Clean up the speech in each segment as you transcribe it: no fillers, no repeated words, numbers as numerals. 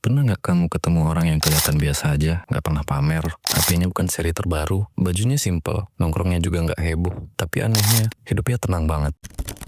Pernah nggak kamu ketemu orang yang kelihatan biasa aja, nggak pernah pamer, HP-nya bukan seri terbaru, bajunya simple, nongkrongnya juga nggak heboh, tapi anehnya hidupnya tenang banget.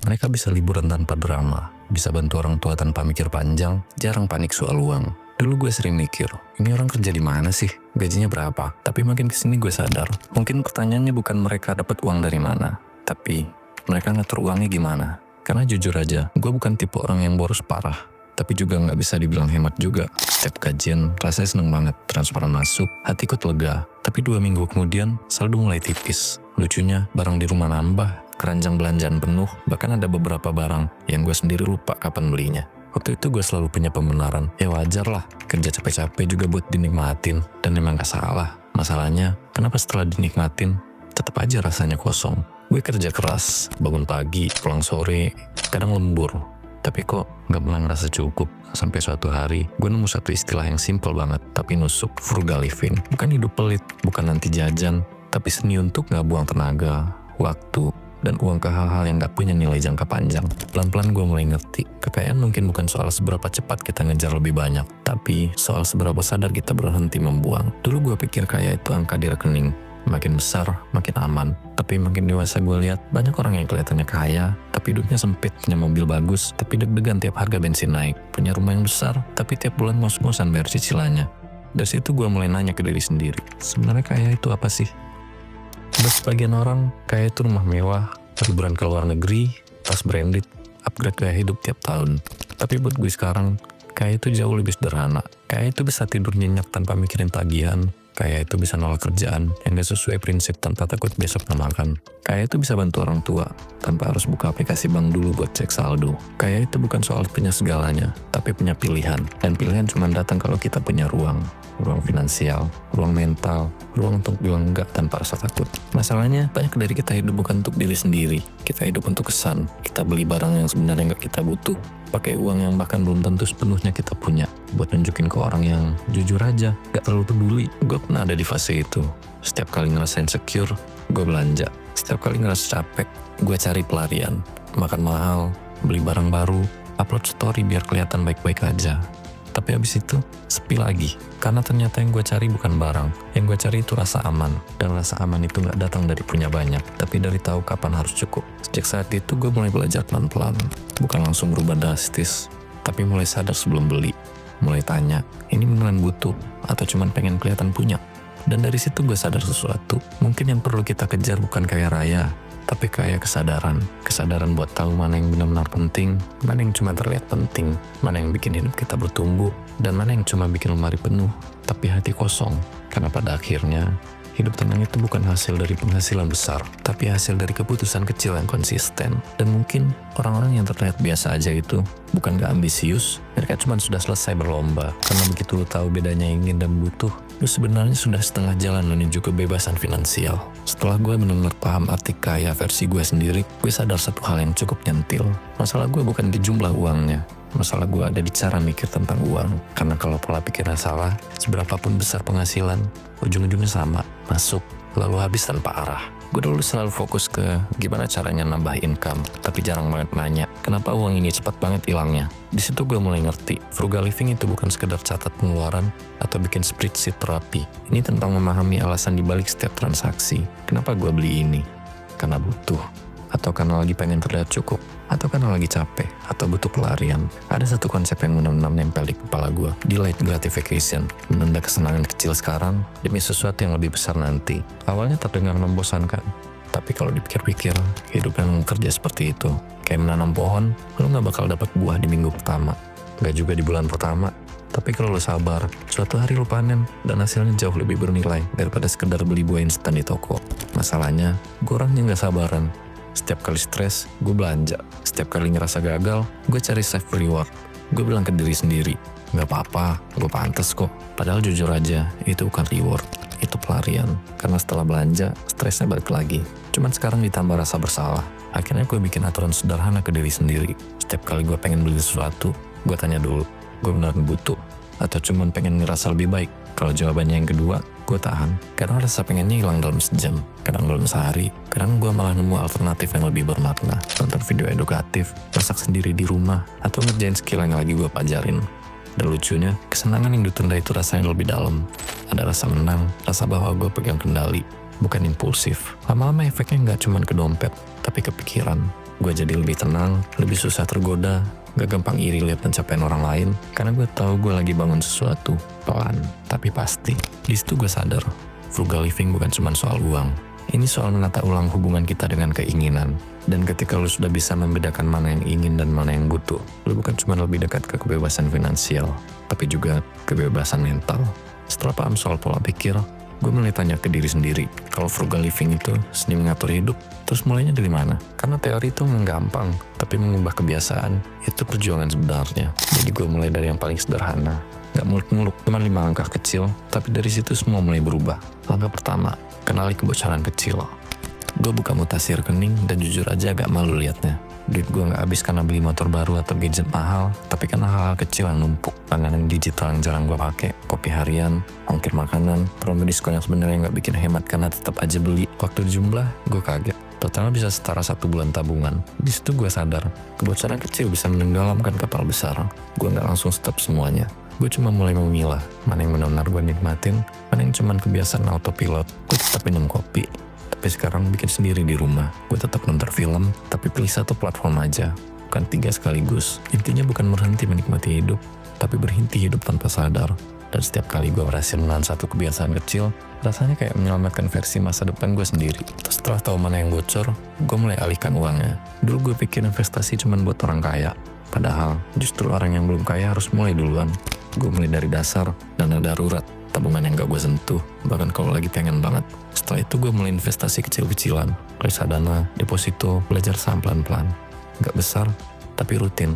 Mereka bisa liburan tanpa drama, bisa bantu orang tua tanpa mikir panjang, jarang panik soal uang. Dulu gue sering mikir, ini orang kerja di mana sih? Gajinya berapa? Tapi makin kesini gue sadar, mungkin pertanyaannya bukan mereka dapat uang dari mana, tapi mereka ngatur uangnya gimana. Karena jujur aja, gue bukan tipe orang yang boros parah, tapi juga nggak bisa dibilang hemat juga. Setiap gajian, rasanya seneng banget. Transparan masuk, hatiku lega. Tapi 2 minggu kemudian, saldo mulai tipis. Lucunya, barang di rumah nambah, keranjang belanjaan penuh, bahkan ada beberapa barang yang gue sendiri lupa kapan belinya. Waktu itu gue selalu punya pembenaran, ya wajar lah, kerja capek-capek juga buat dinikmatin, dan memang gak salah. Masalahnya, kenapa setelah dinikmatin, tetap aja rasanya kosong. Gue kerja keras, bangun pagi, pulang sore, kadang lembur. Tapi kok gak pernah ngerasa cukup. Sampai suatu hari, gue nemu satu istilah yang simple banget, tapi nusuk, frugal living. Bukan hidup pelit, bukan anti jajan, tapi seni untuk gak buang tenaga, waktu, dan uang ke hal-hal yang gak punya nilai jangka panjang. Pelan-pelan gue mulai ngerti, kekayaan mungkin bukan soal seberapa cepat kita ngejar lebih banyak, tapi soal seberapa sadar kita berhenti membuang. Dulu gue pikir kaya itu angka di rekening, makin besar, makin aman. Tapi makin dewasa gue lihat banyak orang yang kelihatannya kaya, tapi hidupnya sempit, punya mobil bagus, tapi deg-degan tiap harga bensin naik, punya rumah yang besar, tapi tiap bulan ngos-ngosan bayar cicilannya. Dari situ gue mulai nanya ke diri sendiri, sebenarnya kaya itu apa sih? Buat sebagian orang, kaya itu rumah mewah, liburan ke luar negeri, tas branded, upgrade gaya hidup tiap tahun. Tapi buat gue sekarang, kaya itu jauh lebih sederhana. Kaya itu bisa tidur nyenyak tanpa mikirin tagihan. Kaya itu bisa nolak kerjaan yang gak sesuai prinsip tanpa takut besok gak makan. Kaya itu bisa bantu orang tua tanpa harus buka aplikasi bank dulu buat cek saldo. Kaya itu bukan soal punya segalanya, tapi punya pilihan. Dan pilihan cuma datang kalau kita punya ruang. Ruang finansial, ruang mental, ruang untuk bilang enggak tanpa rasa takut. Masalahnya, banyak dari kita hidup bukan untuk diri sendiri. Kita hidup untuk kesan. Kita beli barang yang sebenarnya enggak kita butuh. Pakai uang yang bahkan belum tentu sepenuhnya kita punya. Buat nunjukin ke orang yang jujur aja, gak terlalu peduli. Gue pernah ada di fase itu. Setiap kali ngerasa insecure, gue belanja. Setiap kali ngerasa capek, gue cari pelarian. Makan mahal, beli barang baru, upload story biar kelihatan baik-baik aja. Tapi habis itu, sepi lagi. Karena ternyata yang gue cari bukan barang. Yang gue cari itu rasa aman. Dan rasa aman itu gak datang dari punya banyak, tapi dari tahu kapan harus cukup. Sejak saat itu gue mulai belajar pelan-pelan. Bukan langsung berubah drastis, tapi mulai sadar sebelum beli. Mulai tanya, ini beneran butuh atau cuman pengen kelihatan punya? Dan dari situ gue sadar sesuatu. Mungkin yang perlu kita kejar bukan kaya raya, tapi kaya kesadaran. Kesadaran buat tahu mana yang benar-benar penting, mana yang cuma terlihat penting, mana yang bikin hidup kita bertumbuh, dan mana yang cuma bikin lemari penuh, tapi hati kosong. Karena pada akhirnya, hidup tenang itu bukan hasil dari penghasilan besar, tapi hasil dari keputusan kecil yang konsisten. Dan mungkin orang-orang yang terlihat biasa aja itu bukan gak ambisius, mereka cuma sudah selesai berlomba. Karena begitu lu tahu bedanya ingin dan butuh, lu sebenarnya sudah setengah jalan menuju kebebasan finansial. Setelah gue benar-benar paham arti kaya versi gue sendiri, gue sadar satu hal yang cukup nyentil. Masalah gue bukan di jumlah uangnya. Masalah gue ada di cara mikir tentang uang. Karena kalau pola pikirnya salah, seberapapun besar penghasilan, ujung-ujungnya sama, masuk, lalu habis tanpa arah. Gue dulu selalu fokus ke gimana caranya nambah income, tapi jarang banget nanya, kenapa uang ini cepat banget hilangnya. Di situ gue mulai ngerti, frugal living itu bukan sekedar catat pengeluaran atau bikin spreadsheet terapi. Ini tentang memahami alasan dibalik setiap transaksi. Kenapa gue beli ini? Karena butuh. Atau karena lagi pengen terlihat cukup, atau karena lagi capek, atau butuh pelarian. Ada satu konsep yang benar-benar nempel di kepala gue, delayed gratification, menunda kesenangan kecil sekarang demi sesuatu yang lebih besar nanti. Awalnya terdengar membosankan, tapi kalau dipikir-pikir, hidup yang kerja seperti itu, kayak menanam pohon, lo gak bakal dapat buah di minggu pertama, gak juga di bulan pertama. Tapi kalau lo sabar, suatu hari lo panen, dan hasilnya jauh lebih bernilai daripada sekedar beli buah instan di toko. Masalahnya, gue orangnya gak sabaran. Setiap kali stres, gue belanja. Setiap kali ngerasa gagal, gue cari self reward. Gue bilang ke diri sendiri, gak apa-apa, gue pantas kok. Padahal jujur aja, itu bukan reward, itu pelarian. Karena setelah belanja, stresnya balik lagi. Cuman sekarang ditambah rasa bersalah. Akhirnya gue bikin aturan sederhana ke diri sendiri. Setiap kali gue pengen beli sesuatu, gue tanya dulu, gue beneran butuh? Atau cuman pengen ngerasa lebih baik? Kalau jawabannya yang kedua, gue tahan. Karena rasa pengennya hilang dalam sejam, kadang dalam sehari. Kadang gue malah nemu alternatif yang lebih bermakna. Nonton video edukatif, masak sendiri di rumah, atau ngerjain skill yang lagi gue pelajarin. Dan lucunya, kesenangan yang ditunda itu rasanya lebih dalam. Ada rasa menang, rasa bahwa gue pegang kendali, bukan impulsif. Lama-lama efeknya nggak cuma ke dompet, tapi ke pikiran. Gue jadi lebih tenang, lebih susah tergoda, gak gampang iri lihat pencapaian orang lain, karena gue tahu gue lagi bangun sesuatu, pelan, tapi pasti. Di situ gue sadar, frugal living bukan cuma soal uang. Ini soal menata ulang hubungan kita dengan keinginan. Dan ketika lu sudah bisa membedakan mana yang ingin dan mana yang butuh, lu bukan cuma lebih dekat ke kebebasan finansial, tapi juga kebebasan mental. Setelah paham soal pola pikir, gue mulai tanya ke diri sendiri, kalau frugal living itu seni mengatur hidup, terus mulainya dari mana? Karena teori itu gampang, tapi mengubah kebiasaan, itu perjuangan sebenarnya. Jadi gue mulai dari yang paling sederhana. Gak muluk-muluk, cuma 5 langkah kecil, tapi dari situ semua mulai berubah. Langkah pertama, kenali kebocoran kecil. Gue buka mutasi rekening dan jujur aja agak malu liatnya. Duit gue gak habis karena beli motor baru atau gadget mahal, tapi karena hal-hal kecil yang numpuk. Langganan digital yang jarang gue pakai, kopi harian, ongkir makanan, promo diskon yang sebenarnya gak bikin hemat karena tetap aja beli. Waktu dijumlah, gue kaget. Totalnya bisa setara 1 bulan tabungan. Di situ gue sadar, kebocoran kecil bisa menenggelamkan kapal besar. Gue gak langsung stop semuanya. Gue cuma mulai memilah, mana yang benar-benar gue nikmatin, mana yang cuma kebiasaan autopilot. Gue tetap minum kopi, tapi sekarang bikin sendiri di rumah. Gue tetap nonton film, tapi pilih 1 platform aja, bukan 3 sekaligus. Intinya bukan berhenti menikmati hidup, tapi berhenti hidup tanpa sadar. Dan setiap kali gue berhasil menahan 1 kebiasaan kecil, rasanya kayak menyelamatkan versi masa depan gue sendiri. Setelah tahu mana yang bocor, gue mulai alihkan uangnya. Dulu gue pikir investasi cuma buat orang kaya, padahal justru orang yang belum kaya harus mulai duluan. Gue mulai dari dasar, dana darurat, tabungan yang gak gue sentuh, bahkan kalau lagi pengen banget. Setelah itu gue mulai investasi kecil-kecilan, reksadana, deposito, belajar saham pelan-pelan. Gak besar, tapi rutin.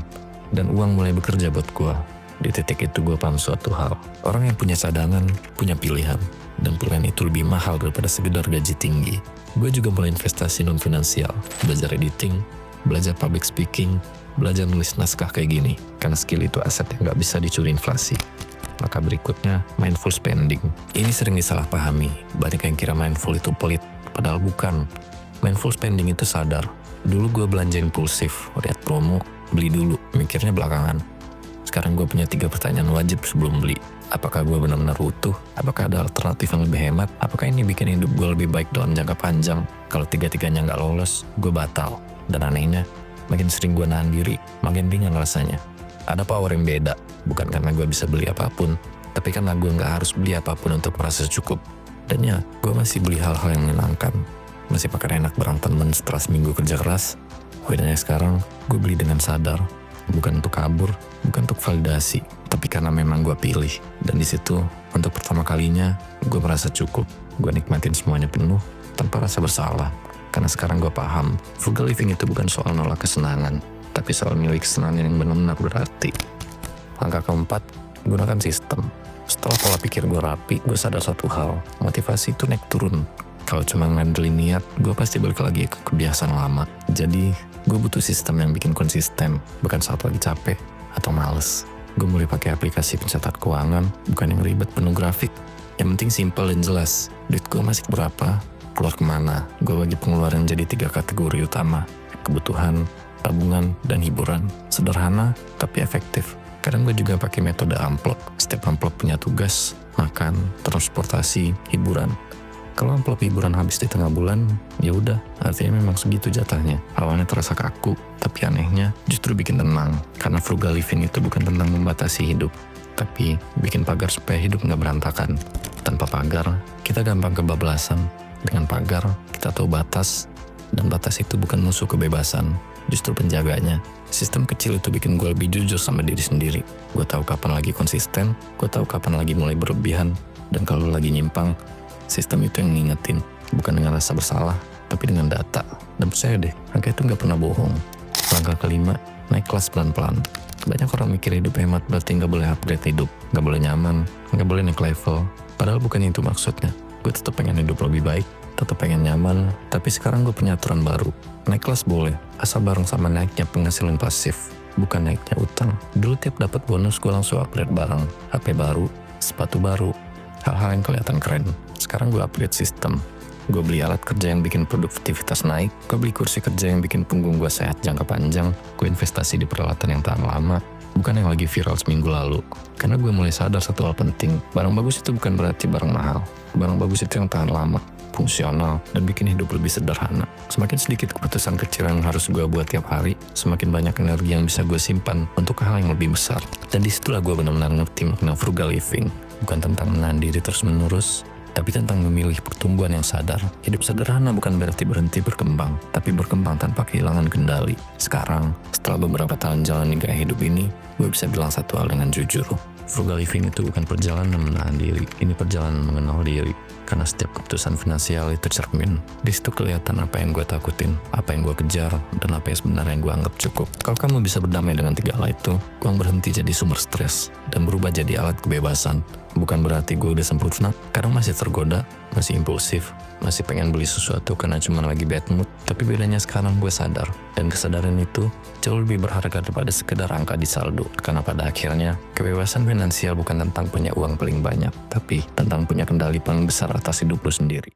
Dan uang mulai bekerja buat gue. Di titik itu gue paham suatu hal. Orang yang punya cadangan, punya pilihan. Dan pilihan itu lebih mahal daripada sekedar gaji tinggi. Gue juga mulai investasi non-finansial, belajar editing, belajar public speaking, belajar nulis naskah kayak gini. Karena skill itu aset yang gak bisa dicuri inflasi. Maka berikutnya, mindful spending. Ini sering disalahpahami. Banyak yang kira mindful itu pelit, padahal bukan. Mindful spending itu sadar. Dulu gue belanja impulsif, lihat promo, beli dulu, mikirnya belakangan. Sekarang gue punya 3 pertanyaan wajib sebelum beli. Apakah gue benar-benar utuh? Apakah ada alternatif yang lebih hemat? Apakah ini bikin hidup gue lebih baik dalam jangka panjang? Kalau 3-tiganya nggak lolos, gue batal. Dan anehnya, makin sering gue nahan diri, makin ringan rasanya. Ada power yang beda, bukan karena gue bisa beli apapun, tapi karena gue nggak harus beli apapun untuk merasa cukup. Dan ya, gue masih beli hal-hal yang menyenangkan. Masih makan enak bareng temen setelah seminggu kerja keras. Bedanya sekarang, gue beli dengan sadar. Bukan untuk kabur, bukan untuk validasi, tapi karena memang gue pilih. Dan di situ, untuk pertama kalinya, gue merasa cukup. Gue nikmatin semuanya penuh, tanpa rasa bersalah. Karena sekarang gue paham, frugal living itu bukan soal nolak kesenangan, tapi soal milik kesenangan yang benar-benar berarti. Langkah keempat, gunakan sistem. Setelah pola pikir gue rapi, gue sadar satu hal, motivasi itu naik turun. Kalau cuma ngandelin niat, gue pasti balik lagi ke kebiasaan lama. Jadi, gue butuh sistem yang bikin konsisten, bukan saat lagi capek atau males. Gue mulai pakai aplikasi pencatat keuangan, bukan yang ribet penuh grafik. Yang penting simple dan jelas. Duit gue masih berapa, keluar kemana. Gue bagi pengeluaran jadi 3 kategori utama. Kebutuhan, tabungan, dan hiburan. Sederhana, tapi efektif. Kadang gue juga pakai metode amplop. Setiap amplop punya tugas, makan, transportasi, hiburan. Kalau amplop hiburan habis di tengah bulan, ya udah, artinya memang segitu jatahnya. Awalnya terasa kaku, tapi anehnya justru bikin tenang. Karena frugal living itu bukan tentang membatasi hidup, tapi bikin pagar supaya hidup nggak berantakan. Tanpa pagar, kita gampang kebablasan. Dengan pagar, kita tahu batas, dan batas itu bukan musuh kebebasan, justru penjaganya. Sistem kecil itu bikin gue lebih jujur sama diri sendiri. Gue tahu kapan lagi konsisten, gue tahu kapan lagi mulai berlebihan, dan kalau lagi nyimpang, sistem itu yang ngingetin, bukan dengan rasa bersalah, tapi dengan data. Dan percaya deh, angka itu nggak pernah bohong. Langkah kelima, naik kelas pelan-pelan. Banyak orang mikir hidup hemat berarti nggak boleh upgrade hidup, nggak boleh nyaman, nggak boleh naik level. Padahal bukan itu maksudnya. Gue tetap pengen hidup lebih baik, tetap pengen nyaman, tapi sekarang gue punya aturan baru. Naik kelas boleh, asal bareng sama naiknya penghasilan pasif, bukan naiknya utang. Dulu tiap dapat bonus gue langsung upgrade bareng, HP baru, sepatu baru, hal-hal yang kelihatan keren. Sekarang gue upgrade sistem. Gue beli alat kerja yang bikin produktivitas naik. Gue beli kursi kerja yang bikin punggung gue sehat jangka panjang. Gue investasi di peralatan yang tahan lama. bukan yang lagi viral seminggu lalu. Karena gue mulai sadar satu hal penting, barang bagus itu bukan berarti barang mahal. Barang bagus itu yang tahan lama, fungsional, dan bikin hidup lebih sederhana. Semakin sedikit keputusan kecil yang harus gue buat tiap hari, semakin banyak energi yang bisa gue simpan untuk hal yang lebih besar. Dan disitulah gue benar-benar ngerti makna frugal living. Bukan tentang menahan diri terus-menerus, tapi tentang memilih pertumbuhan yang sadar. Hidup sederhana bukan berarti berhenti berkembang, tapi berkembang tanpa kehilangan kendali. Sekarang, setelah beberapa tahun jalani gaya hidup ini, gue bisa bilang satu hal dengan jujur. Frugal living itu bukan perjalanan menahan diri, ini perjalanan mengenal diri. Karena setiap keputusan finansial itu cermin. Di situ kelihatan apa yang gue takutin, apa yang gue kejar, dan apa yang sebenarnya gue anggap cukup. Kalau kamu bisa berdamai dengan tiga hal itu, uang berhenti jadi sumber stres dan berubah jadi alat kebebasan. Bukan berarti gue udah sempurna, kadang masih tergoda, masih impulsif, masih pengen beli sesuatu karena cuma lagi bad mood. Tapi bedanya sekarang gue sadar, dan kesadaran itu jauh lebih berharga daripada sekedar angka di saldo. Karena pada akhirnya, kebebasan finansial bukan tentang punya uang paling banyak, tapi tentang punya kendali paling besar atas hidup lo sendiri.